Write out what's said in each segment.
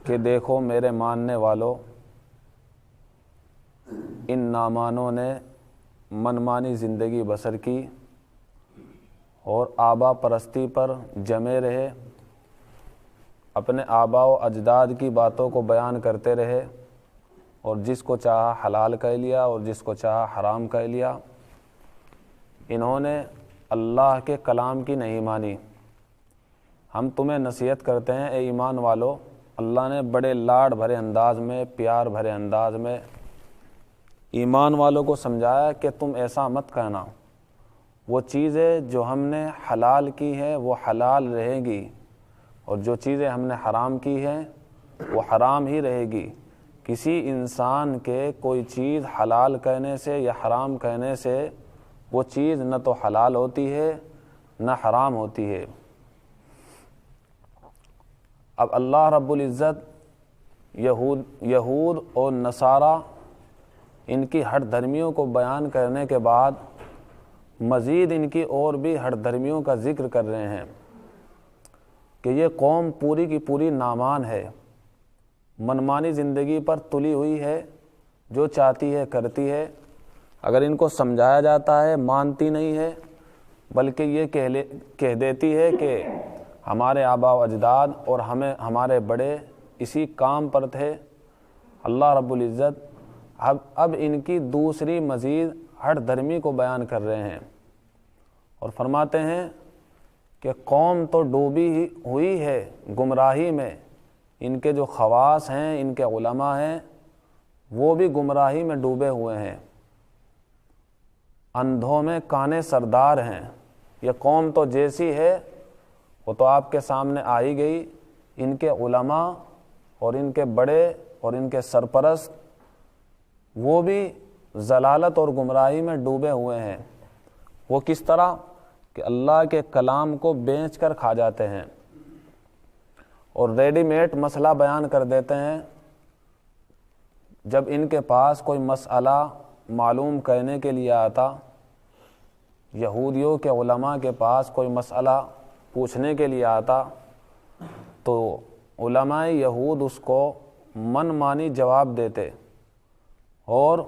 کہ دیکھو میرے ماننے والوں، ان نامانوں نے منمانی زندگی بسر کی اور آبا پرستی پر جمے رہے، اپنے آبا و اجداد کی باتوں کو بیان کرتے رہے، اور جس کو چاہا حلال کہہ لیا اور جس کو چاہا حرام کہہ لیا۔ انہوں نے اللہ کے کلام کی نہیں مانی۔ ہم تمہیں نصیحت کرتے ہیں اے ایمان والو، اللہ نے بڑے لاڈ بھرے انداز میں، پیار بھرے انداز میں ایمان والوں کو سمجھایا کہ تم ایسا مت کہنا، وہ چیزیں جو ہم نے حلال کی ہے وہ حلال رہے گی، اور جو چیزیں ہم نے حرام کی ہیں وہ حرام ہی رہے گی۔ کسی انسان کے کوئی چیز حلال کہنے سے یا حرام کہنے سے وہ چیز نہ تو حلال ہوتی ہے نہ حرام ہوتی ہے۔ اب اللہ رب العزت یہود اور نصارہ ان کی ہٹ دھرمیوں کو بیان کرنے کے بعد مزید ان کی اور بھی ہٹ دھرمیوں کا ذکر کر رہے ہیں کہ یہ قوم پوری کی پوری نامان ہے، منمانی زندگی پر تلی ہوئی ہے، جو چاہتی ہے کرتی ہے۔ اگر ان کو سمجھایا جاتا ہے مانتی نہیں ہے، بلکہ یہ کہہ دیتی ہے کہ ہمارے آبا و اجداد اور ہمارے بڑے اسی کام پر تھے۔ اللہ رب العزت اب ان کی دوسری مزید ہٹ دھرمی کو بیان کر رہے ہیں اور فرماتے ہیں کہ قوم تو ڈوبی ہوئی ہے گمراہی میں، ان کے جو خواص ہیں، ان کے علماء ہیں، وہ بھی گمراہی میں ڈوبے ہوئے ہیں، اندھوں میں کانے سردار ہیں۔ یہ قوم تو جیسی ہے وہ تو آپ کے سامنے آئی گئی، ان کے علماء اور ان کے بڑے اور ان کے سرپرست وہ بھی ضلالت اور گمراہی میں ڈوبے ہوئے ہیں۔ وہ کس طرح کہ اللہ کے کلام کو بیچ کر کھا جاتے ہیں اور ریڈی میڈ مسئلہ بیان کر دیتے ہیں۔ جب ان کے پاس کوئی مسئلہ معلوم کرنے کے لیے آتا، یہودیوں کے علماء کے پاس کوئی مسئلہ پوچھنے کے لیے آتا، تو علماء یہود اس کو من مانی جواب دیتے، اور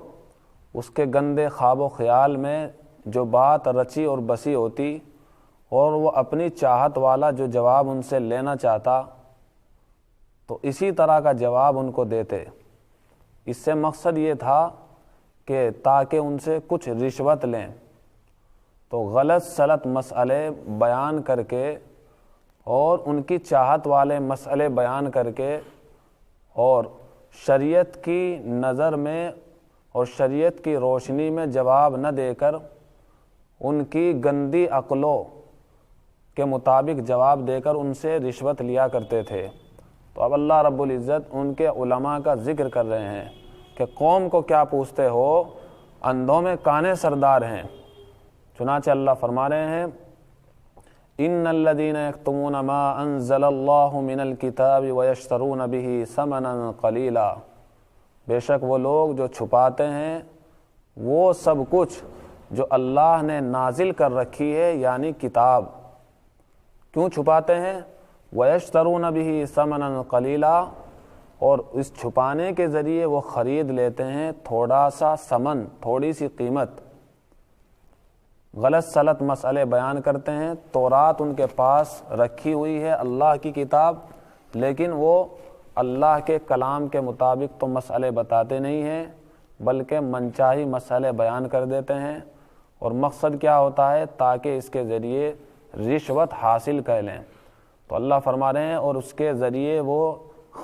اس کے گندے خواب و خیال میں جو بات رچی اور بسی ہوتی اور وہ اپنی چاہت والا جو جواب ان سے لینا چاہتا تو اسی طرح کا جواب ان کو دیتے۔ اس سے مقصد یہ تھا کہ تاکہ ان سے کچھ رشوت لیں، تو غلط سلط مسئلے بیان کر کے اور ان کی چاہت والے مسئلے بیان کر کے اور شریعت کی نظر میں اور شریعت کی روشنی میں جواب نہ دے کر ان کی گندی عقلوں کے مطابق جواب دے کر ان سے رشوت لیا کرتے تھے۔ تو اب اللہ رب العزت ان کے علماء کا ذکر کر رہے ہیں کہ قوم کو کیا پوچھتے ہو، اندھوں میں کانے سردار ہیں۔ چنانچہ اللہ فرما رہے ہیں ان الذين يكتمون ما انزل الله من الكتاب ويشترون به ثمنا قليلا، بے شک وہ لوگ جو چھپاتے ہیں وہ سب کچھ جو اللہ نے نازل کر رکھی ہے، یعنی کتاب۔ کیوں چھپاتے ہیں؟ وَيَشْتَرُونَ بِهِ ثَمَنًا قَلِيلًا، اور اس چھپانے کے ذریعے وہ خرید لیتے ہیں تھوڑا سا ثمن، تھوڑی سی قیمت۔ غلط سلط مسئلے بیان کرتے ہیں، تورات ان کے پاس رکھی ہوئی ہے اللہ کی کتاب، لیکن وہ اللہ کے کلام کے مطابق تو مسئلے بتاتے نہیں ہیں، بلکہ منچاہی مسئلے بیان کر دیتے ہیں، اور مقصد کیا ہوتا ہے؟ تاکہ اس کے ذریعے رشوت حاصل کر لیں۔ تو اللہ فرما رہے ہیں اور اس کے ذریعے وہ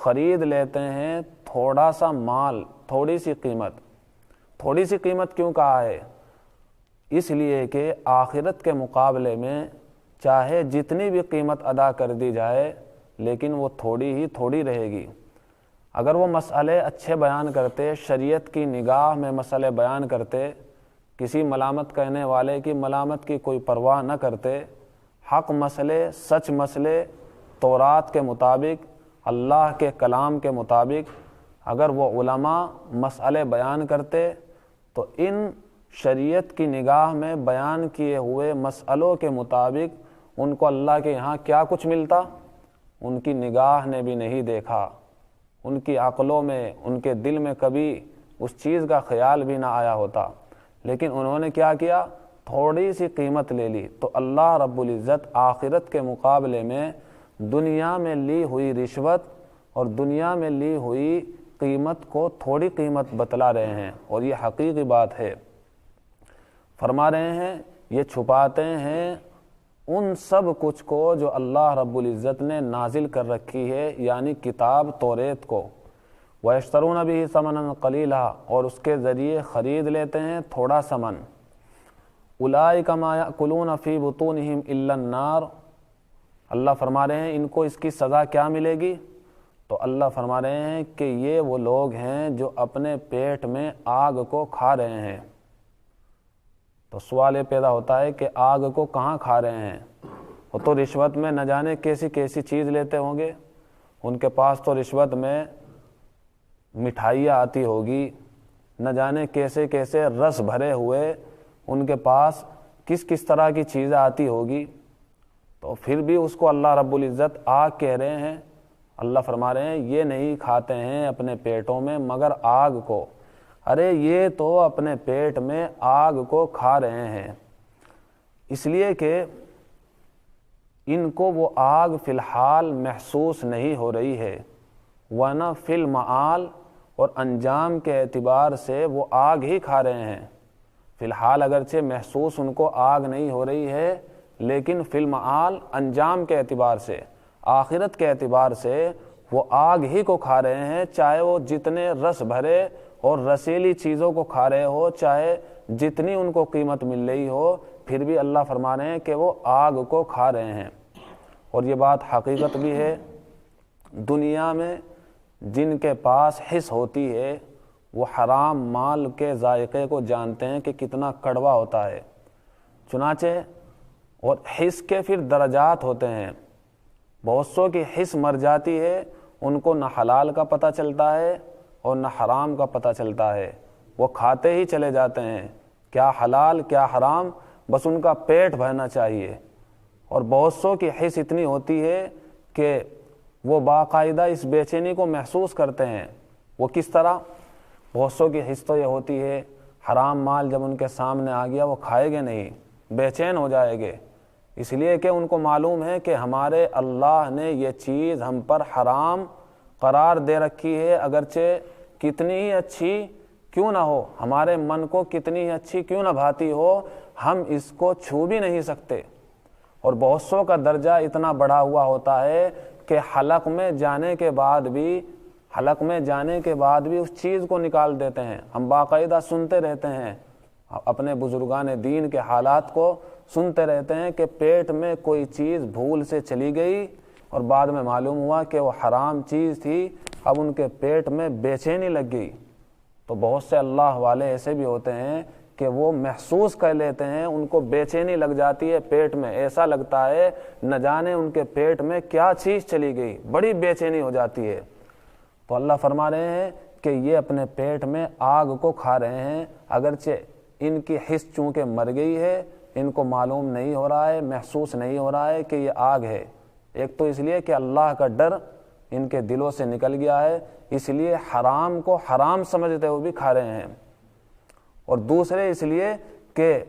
خرید لیتے ہیں تھوڑا سا مال، تھوڑی سی قیمت۔ تھوڑی سی قیمت کیوں کہا ہے؟ اس لیے کہ آخرت کے مقابلے میں چاہے جتنی بھی قیمت ادا کر دی جائے لیکن وہ تھوڑی ہی تھوڑی رہے گی۔ اگر وہ مسئلے اچھے بیان کرتے، شریعت کی نگاہ میں مسئلے بیان کرتے، کسی ملامت کہنے والے کی ملامت کی کوئی پرواہ نہ کرتے، حق مسئلے، سچ مسئلے، تورات کے مطابق، اللہ کے کلام کے مطابق اگر وہ علماء مسئلے بیان کرتے تو ان شریعت کی نگاہ میں بیان کیے ہوئے مسئلوں کے مطابق ان کو اللہ کے یہاں کیا کچھ ملتا، ان کی نگاہ نے بھی نہیں دیکھا، ان کی عقلوں میں، ان کے دل میں کبھی اس چیز کا خیال بھی نہ آیا ہوتا، لیکن انہوں نے کیا کیا؟ تھوڑی سی قیمت لے لی، تو اللہ رب العزت آخرت کے مقابلے میں دنیا میں لی ہوئی رشوت اور دنیا میں لی ہوئی قیمت کو تھوڑی قیمت بتلا رہے ہیں، اور یہ حقیقی بات ہے۔ فرما رہے ہیں یہ چھپاتے ہیں ان سب کچھ کو جو اللہ رب العزت نے نازل کر رکھی ہے، یعنی کتاب توریت کو، وَيَشْتَرُونَ بِهِ ثَمَنًا قَلِيلًا، اور اس کے ذریعے خرید لیتے ہیں تھوڑا سمن۔ أُولَٰئِكَ مَا يَأْكُلُونَ فِي بُطُونِهِمْ إِلَّا النَّارَ، اللہ فرما رہے ہیں ان کو اس کی سزا کیا ملے گی؟ تو اللہ فرما رہے ہیں کہ یہ وہ لوگ ہیں جو اپنے پیٹ میں آگ کو کھا رہے ہیں۔ تو سوال یہ پیدا ہوتا ہے کہ آگ کو کہاں کھا رہے ہیں؟ وہ تو رشوت میں نہ جانے کیسی کیسی چیز لیتے ہوں گے، ان کے پاس تو رشوت میں مٹھائیاں آتی ہوگی، نہ جانے کیسے کیسے رس بھرے ہوئے ان کے پاس کس کس طرح کی چیزیں آتی ہوگی، تو پھر بھی اس کو اللہ رب العزت آگ کہہ رہے ہیں۔ اللہ فرما رہے ہیں یہ نہیں کھاتے ہیں اپنے پیٹوں میں مگر آگ کو، ارے یہ تو اپنے پیٹ میں آگ کو کھا رہے ہیں، اس لیے کہ ان کو وہ آگ فی الحال محسوس نہیں ہو رہی ہے، ورنہ فی المعال اور انجام کے اعتبار سے وہ آگ ہی کھا رہے ہیں۔ فی الحال اگرچہ محسوس ان کو آگ نہیں ہو رہی ہے، لیکن فی المعال انجام کے اعتبار سے، آخرت کے اعتبار سے وہ آگ ہی کو کھا رہے ہیں، چاہے وہ جتنے رس بھرے اور رسیلی چیزوں کو کھا رہے ہو، چاہے جتنی ان کو قیمت مل رہی ہو، پھر بھی اللہ فرما رہے ہیں کہ وہ آگ کو کھا رہے ہیں۔ اور یہ بات حقیقت بھی ہے، دنیا میں جن کے پاس حس ہوتی ہے وہ حرام مال کے ذائقے کو جانتے ہیں کہ کتنا کڑوا ہوتا ہے۔ چنانچہ اور حس کے پھر درجات ہوتے ہیں، بہت سو کی حس مر جاتی ہے، ان کو نہ حلال کا پتہ چلتا ہے اور نہ حرام کا پتہ چلتا ہے، وہ کھاتے ہی چلے جاتے ہیں، کیا حلال کیا حرام، بس ان کا پیٹ بھرنا چاہیے۔ اور بہت سو کی حس اتنی ہوتی ہے کہ وہ باقاعدہ اس بے چینی کو محسوس کرتے ہیں۔ وہ کس طرح؟ بہت سو کی حس تو یہ ہوتی ہے حرام مال جب ان کے سامنے آ گیا وہ کھائے گے نہیں، بے چین ہو جائے گے، اس لیے کہ ان کو معلوم ہے کہ ہمارے اللہ نے یہ چیز ہم پر حرام قرار دے رکھی ہے، اگرچہ کتنی ہی اچھی کیوں نہ ہو، ہمارے من کو کتنی ہی اچھی کیوں نہ بھاتی ہو، ہم اس کو چھو بھی نہیں سکتے۔ اور بہت سو کا درجہ اتنا بڑھا ہوا ہوتا ہے کہ حلق میں جانے کے بعد بھی اس چیز کو نکال دیتے ہیں۔ ہم باقاعدہ سنتے رہتے ہیں، اپنے بزرگان دین کے حالات کو سنتے رہتے ہیں کہ پیٹ میں کوئی چیز بھول سے چلی گئی اور بعد میں معلوم ہوا کہ وہ حرام چیز تھی، اب ان کے پیٹ میں بے چینی لگ گئی۔ تو بہت سے اللہ والے ایسے بھی ہوتے ہیں کہ وہ محسوس کر لیتے ہیں، ان کو بے چینی لگ جاتی ہے پیٹ میں، ایسا لگتا ہے نہ جانے ان کے پیٹ میں کیا چیز چلی گئی، بڑی بے چینی ہو جاتی ہے۔ تو اللہ فرما رہے ہیں کہ یہ اپنے پیٹ میں آگ کو کھا رہے ہیں، اگرچہ ان کی حس چونکہ مر گئی ہے، ان کو معلوم نہیں ہو رہا ہے، محسوس نہیں ہو رہا ہے کہ یہ آگ ہے۔ ایک تو اس لیے کہ اللہ کا ڈر ان کے دلوں سے نکل گیا ہے، اس لیے حرام کو حرام سمجھتے ہوئے بھی کھا رہے ہیں، اور دوسرے اس لیے کہ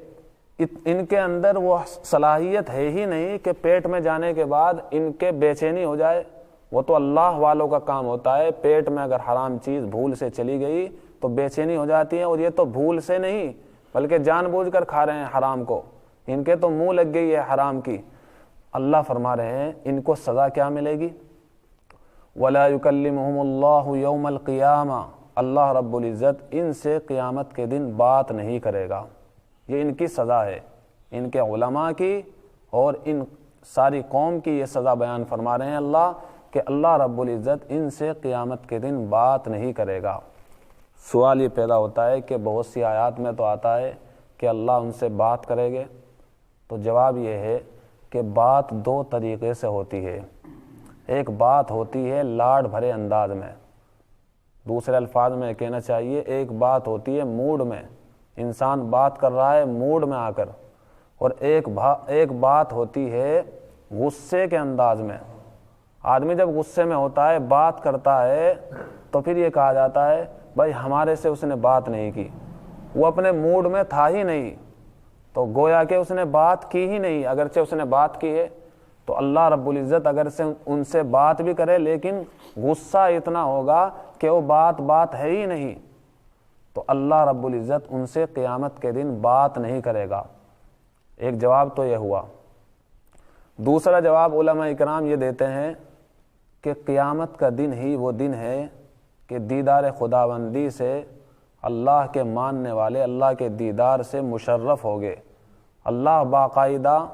ان کے اندر وہ صلاحیت ہے ہی نہیں کہ پیٹ میں جانے کے بعد ان کے بے چینی ہو جائے۔ وہ تو اللہ والوں کا کام ہوتا ہے، پیٹ میں اگر حرام چیز بھول سے چلی گئی تو بے چینی ہو جاتی ہے، اور یہ تو بھول سے نہیں بلکہ جان بوجھ کر کھا رہے ہیں حرام کو، ان کے تو منہ لگ گئی ہے حرام کی۔ اللہ فرما رہے ہیں ان کو سزا کیا ملے گی؟ وَلَا يُكَلِّمُهُمُ اللَّهُ يَوْمَ الْقِيَامَةِ، اللہ رب العزت ان سے قیامت کے دن بات نہیں کرے گا۔ یہ ان کی سزا ہے، ان کے علماء کی اور ان ساری قوم کی یہ سزا بیان فرما رہے ہیں اللہ، کہ اللہ رب العزت ان سے قیامت کے دن بات نہیں کرے گا۔ سوال یہ پیدا ہوتا ہے کہ بہت سی آیات میں تو آتا ہے کہ اللہ ان سے بات کرے گے، تو جواب یہ ہے کہ بات دو طریقے سے ہوتی ہے۔ ایک بات ہوتی ہے لاڈ بھرے انداز میں، دوسرے الفاظ میں کہنا چاہیے ایک بات ہوتی ہے موڈ میں، انسان بات کر رہا ہے موڈ میں آ کر، اور ایک بات ہوتی ہے غصے کے انداز میں۔ آدمی جب غصے میں ہوتا ہے بات کرتا ہے تو پھر یہ کہا جاتا ہے بھائی ہمارے سے اس نے بات نہیں کی، وہ اپنے موڈ میں تھا ہی نہیں، تو گویا کہ اس نے بات کی ہی نہیں۔ اگرچہ اس نے بات کی ہے تو اللہ رب العزت اگر سے ان سے بات بھی کرے لیکن غصہ اتنا ہوگا کہ وہ بات ہے ہی نہیں، تو اللہ رب العزت ان سے قیامت کے دن بات نہیں کرے گا۔ ایک جواب تو یہ ہوا۔ دوسرا جواب علماء اکرام یہ دیتے ہیں کہ قیامت کا دن ہی وہ دن ہے کہ دیدار خداوندی سے اللہ کے ماننے والے اللہ کے دیدار سے مشرف ہوگے۔ اللہ باقاعدہ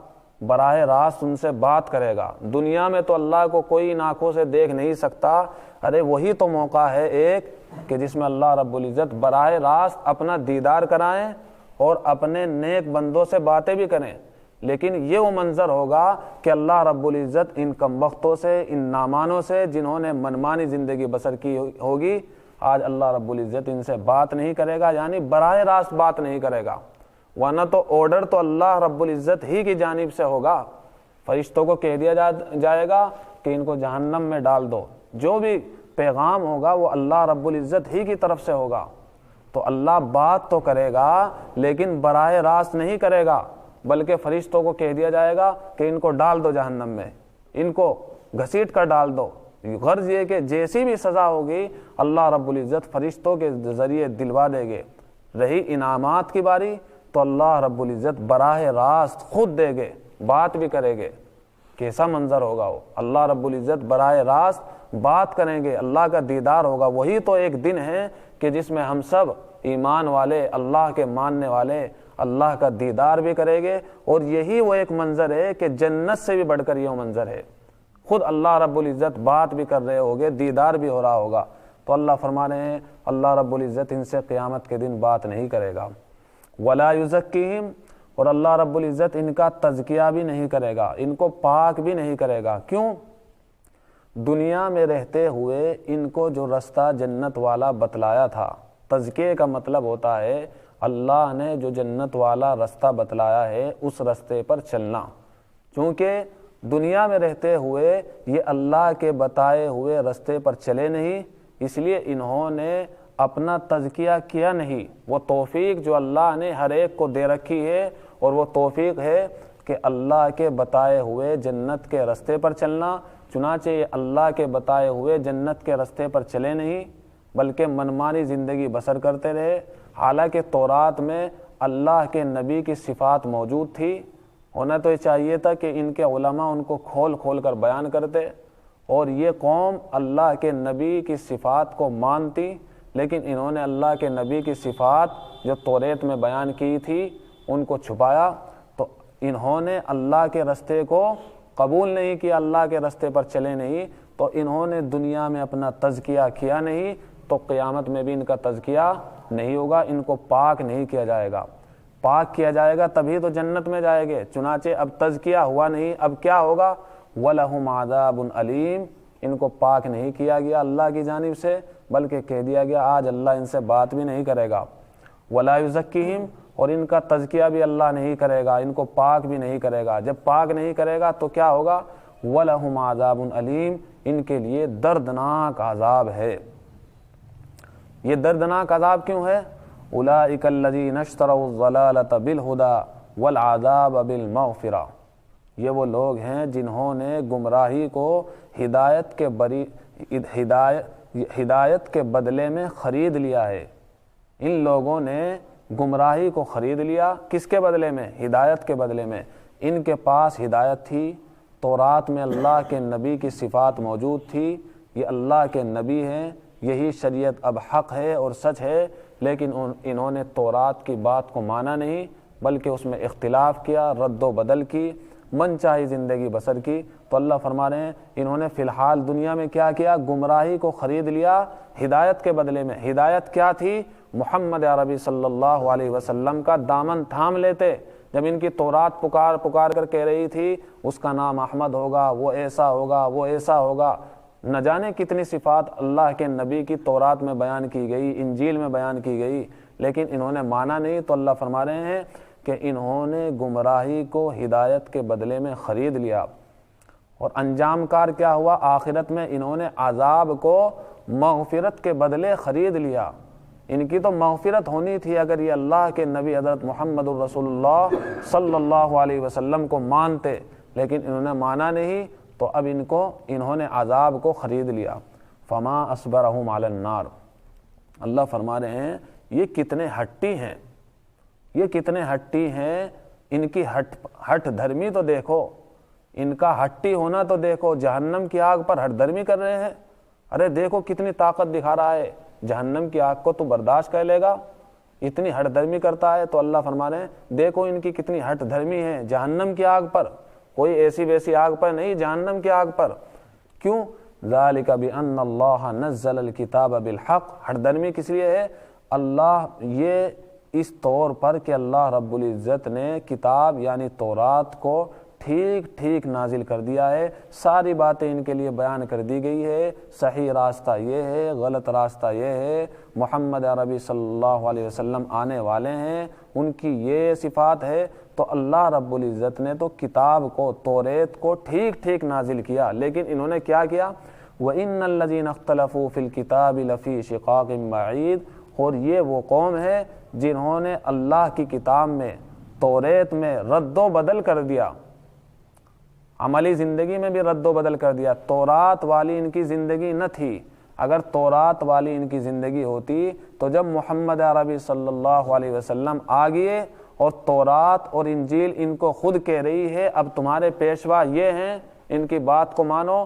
براہ راست ان سے بات کرے گا۔ دنیا میں تو اللہ کو کوئی آنکھوں سے دیکھ نہیں سکتا، ارے وہی تو موقع ہے ایک کہ جس میں اللہ رب العزت براہ راست اپنا دیدار کرائیں اور اپنے نیک بندوں سے باتیں بھی کریں۔ لیکن یہ وہ منظر ہوگا کہ اللہ رب العزت ان کم وقتوں سے، ان نامانوں سے جنہوں نے منمانی زندگی بسر کی ہوگی، آج اللہ رب العزت ان سے بات نہیں کرے گا، یعنی براہ راست بات نہیں کرے گا، ورنہ تو آرڈر تو اللہ رب العزت ہی کی جانب سے ہوگا۔ فرشتوں کو کہہ دیا جائے گا کہ ان کو جہنم میں ڈال دو، جو بھی پیغام ہوگا وہ اللہ رب العزت ہی کی طرف سے ہوگا۔ تو اللہ بات تو کرے گا لیکن براہ راست نہیں کرے گا، بلکہ فرشتوں کو کہہ دیا جائے گا کہ ان کو ڈال دو جہنم میں، ان کو گھسیٹ کر ڈال دو۔ غرض یہ کہ جیسی بھی سزا ہوگی اللہ رب العزت فرشتوں کے ذریعے دلوا دے گے۔ رہی انعامات کی باری تو اللہ رب العزت براہ راست خود دے گے، بات بھی کرے گے۔ کیسا منظر ہوگا وہ، اللہ رب العزت براہ راست بات کریں گے، اللہ کا دیدار ہوگا۔ وہی تو ایک دن ہے کہ جس میں ہم سب ایمان والے، اللہ کے ماننے والے اللہ کا دیدار بھی کریں گے، اور یہی وہ ایک منظر ہے کہ جنت سے بھی بڑھ کر یہ منظر ہے۔ خود اللہ رب العزت بات بھی کر رہے ہوگے، دیدار بھی ہو رہا ہوگا، تو اللہ فرما رہے ہیں اللہ رب العزت ان سے قیامت کے دن بات نہیں کرے گا۔ وَلَا يُزَكِّيهِمْ، اور اللہ رب العزت ان کا تزکیہ بھی نہیں کرے گا، ان کو پاک بھی نہیں کرے گا۔ کیوں؟ دنیا میں رہتے ہوئے ان کو جو رستہ جنت والا بتلایا تھا، تزکیے کا مطلب ہوتا ہے اللہ نے جو جنت والا رستہ بتلایا ہے اس رستے پر چلنا۔ چونکہ دنیا میں رہتے ہوئے یہ اللہ کے بتائے ہوئے رستے پر چلے نہیں، اس لیے انہوں نے اپنا تزکیہ کیا نہیں۔ وہ توفیق جو اللہ نے ہر ایک کو دے رکھی ہے، اور وہ توفیق ہے کہ اللہ کے بتائے ہوئے جنت کے رستے پر چلنا۔ چنانچہ یہ اللہ کے بتائے ہوئے جنت کے رستے پر چلے نہیں، بلکہ منمانی زندگی بسر کرتے رہے۔ حالانکہ تورات میں اللہ کے نبی کی صفات موجود تھی، ہونا تو یہ چاہیے تھا کہ ان کے علماء ان کو کھول کھول کر بیان کرتے، اور یہ قوم اللہ کے نبی کی صفات کو مانتی، لیکن انہوں نے اللہ کے نبی کی صفات جو توریت میں بیان کی تھی ان کو چھپایا۔ تو انہوں نے اللہ کے رستے کو قبول نہیں کیا، اللہ کے رستے پر چلے نہیں، تو انہوں نے دنیا میں اپنا تزکیہ کیا نہیں، تو قیامت میں بھی ان کا تزکیہ نہیں ہوگا، ان کو پاک نہیں کیا جائے گا۔ پاک کیا جائے گا تبھی تو جنت میں جائے گے، چنانچہ اب تزکیہ ہوا نہیں، اب کیا ہوگا؟ وَلَهُمْ عَذَابٌ عَلِيمٌ، ان کو پاک نہیں کیا گیا اللہ کی جانب سے، بلکہ کہہ دیا گیا آج اللہ ان سے بات بھی نہیں کرے گا۔ وَلَا يُزَكِّيهِمْ، اور ان کا تزکیہ بھی اللہ نہیں کرے گا، ان کو پاک بھی نہیں کرے گا۔ جب پاک نہیں کرے گا تو کیا ہوگا؟ وَلَهُمْ عَذَابٌ عَلِيمٌ، ان کے لیے دردناک عذاب ہے۔ یہ دردناک عذاب کیوں ہے؟ اولئک الذین اشتروا الضلالۃ بالہدی والعذاب بالمغفرہ، یہ وہ لوگ ہیں جنہوں نے گمراہی کو ہدایت کے بدلے میں خرید لیا ہے۔ ان لوگوں نے گمراہی کو خرید لیا، کس کے بدلے میں؟ ہدایت کے بدلے میں۔ ان کے پاس ہدایت تھی، تورات میں اللہ کے نبی کی صفات موجود تھی، یہ اللہ کے نبی ہیں، یہی شریعت اب حق ہے اور سچ ہے، لیکن انہوں نے تورات کی بات کو مانا نہیں، بلکہ اس میں اختلاف کیا، رد و بدل کی، من چاہی زندگی بسر کی۔ تو اللہ فرما رہے ہیں انہوں نے فی الحال دنیا میں کیا کیا؟ گمراہی کو خرید لیا ہدایت کے بدلے میں۔ ہدایت کیا تھی؟ محمد عربی صلی اللہ علیہ وسلم کا دامن تھام لیتے۔ جب ان کی تورات پکار کر کہہ رہی تھی اس کا نام احمد ہوگا، وہ ایسا ہوگا، وہ ایسا ہوگا، نہ جانے کتنی صفات اللہ کے نبی کی تورات میں بیان کی گئی، انجیل میں بیان کی گئی، لیکن انہوں نے مانا نہیں۔ تو اللہ فرما رہے ہیں کہ انہوں نے گمراہی کو ہدایت کے بدلے میں خرید لیا، اور انجام کار کیا ہوا؟ آخرت میں انہوں نے عذاب کو مغفرت کے بدلے خرید لیا۔ ان کی تو مغفرت ہونی تھی اگر یہ اللہ کے نبی حضرت محمد الرسول اللہ صلی اللہ علیہ وسلم کو مانتے، لیکن انہوں نے مانا نہیں، تو اب انہوں نے عذاب کو خرید لیا۔ فما اصبرہم علی النار، اللہ فرما رہے ہیں یہ کتنے ہٹی ہیں، یہ کتنے ہٹی ہیں، ان کی ہٹ دھرمی تو دیکھو، ان کا ہٹی ہونا تو دیکھو، جہنم کی آگ پر ہٹ دھرمی کر رہے ہیں۔ ارے دیکھو کتنی طاقت دکھا رہا ہے، جہنم کی آگ کو تو برداشت کر لے گا، اتنی ہٹ دھرمی کرتا ہے۔ تو اللہ فرما رہے ہیں دیکھو ان کی کتنی ہٹ دھرمی ہے جہنم کی آگ پر، کوئی ایسی ویسی آگ پر نہیں، جہنم کی آگ پر۔ کیوں؟ ذالک بان اللہ نزل الکتاب بالحق، ہٹ دھرمی کس لیے ہے؟ اللہ یہ اس طور پر کہ اللہ رب العزت نے کتاب یعنی تورات کو ٹھیک ٹھیک نازل کر دیا ہے، ساری باتیں ان کے لیے بیان کر دی گئی ہے، صحیح راستہ یہ ہے، غلط راستہ یہ ہے، محمد عربی صلی اللہ علیہ وسلم آنے والے ہیں، ان کی یہ صفات ہے۔ تو اللہ رب العزت نے تو کتاب کو، توریت کو ٹھیک ٹھیک نازل کیا، لیکن انہوں نے کیا کیا؟ وَإِنَّ الَّذِينَ اخْتَلَفُوا فِي الْكِتَابِ لَفِي شِقَاقٍ بَعِيدٍ، اور یہ وہ قوم ہے جنہوں نے اللہ کی کتاب میں، توریت میں رد و بدل کر دیا، عملی زندگی میں بھی رد و بدل کر دیا۔ تورات والی ان کی زندگی نہ تھی، اگر تورات والی ان کی زندگی ہوتی تو جب محمد عربی صلی اللہ علیہ وسلم آگئے اور تورات اور انجیل ان کو خود کہہ رہی ہے اب تمہارے پیشوا یہ ہیں، ان کی بات کو مانو،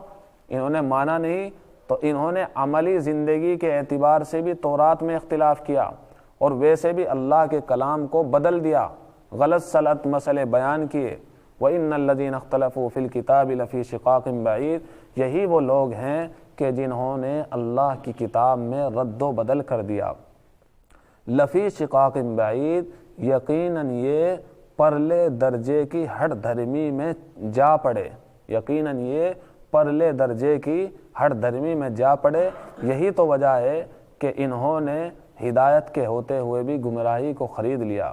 انہوں نے مانا نہیں، تو انہوں نے عملی زندگی کے اعتبار سے بھی تورات میں اختلاف کیا، اور ویسے بھی اللہ کے کلام کو بدل دیا، غلط سلط مسئلے بیان کیے۔ وَإِنَّ الَّذِينَ اخْتَلَفُوا فِي الْكِتَابِ لَفِي شِقَاقٍ بَعِيدٍ، یہی وہ لوگ ہیں کہ جنہوں نے اللہ کی کتاب میں رد و بدل کر دیا۔ لفی شقاق بعید، یقیناً یہ پرلے درجے کی ہٹ دھرمی میں جا پڑے، یقیناً یہ پرلے درجے کی ہٹ دھرمی میں جا پڑے۔ یہی تو وجہ ہے کہ انہوں نے ہدایت کے ہوتے ہوئے بھی گمراہی کو خرید لیا،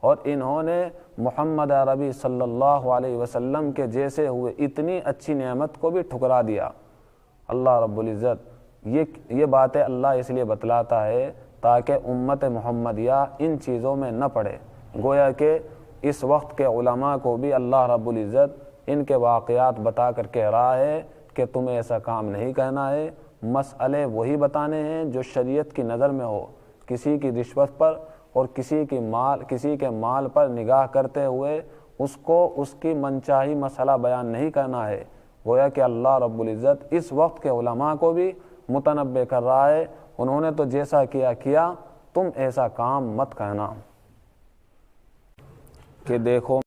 اور انہوں نے محمد عربی صلی اللہ علیہ وسلم کے جیسے ہوئے اتنی اچھی نعمت کو بھی ٹھکرا دیا۔ اللہ رب العزت یہ باتیں اللہ اس لیے بتلاتا ہے تاکہ امت محمدیہ ان چیزوں میں نہ پڑے۔ گویا کہ اس وقت کے علماء کو بھی اللہ رب العزت ان کے واقعات بتا کر کہہ رہا ہے کہ تمہیں ایسا کام نہیں کرنا ہے، مسئلے وہی بتانے ہیں جو شریعت کی نظر میں ہو، کسی کی رشوت پر اور کسی کے مال پر نگاہ کرتے ہوئے اس کو اس کی منچاہی مسئلہ بیان نہیں کرنا ہے۔ گویا کہ اللہ رب العزت اس وقت کے علماء کو بھی متنبہ کر رہا ہے، انہوں نے تو جیسا کیا تم ایسا کام مت کرنا۔ کہ دیکھو